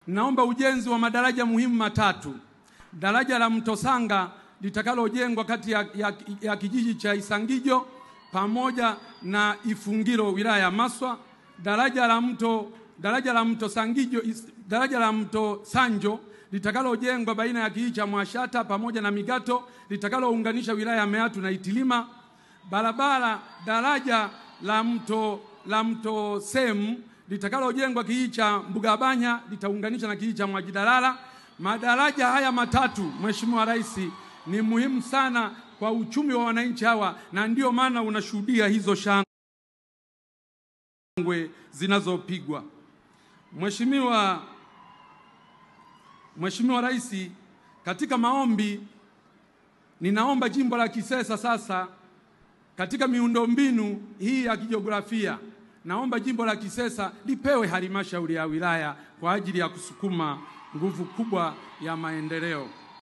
Naomba ujenzi wa madaraja muhimu matatu. Daraja la Mto Sanga litakalojengwa kati ya kijiji cha Isangijo pamoja na Ifungiro wilaya ya Maswa. Daraja la Mto Sanjo litakalojengwa baina ya kijiji cha Mwashata pamoja na Migato litakalounganisha wilaya ya Meatu na Itilima. Daraja la Mto Semu litakalojengwa kijiji cha Mbugabanya litaunganisha na kijiji cha Mwajidalala. Madaraja haya matatu, Mheshimiwa Rais, ni muhimu sana kwa uchumi wa wananchi hawa, na ndio maana unashuhudia hizo shangwe zinazopigwa. Mheshimiwa Rais, katika maombi ninaomba jimbo la Kisesa sasa katika miundombinu hii ya kijiografia, naomba jimbo la Kisesa lipewe halmashauri ya wilaya kwa ajili ya kusukuma nguvu kubwa ya maendeleo.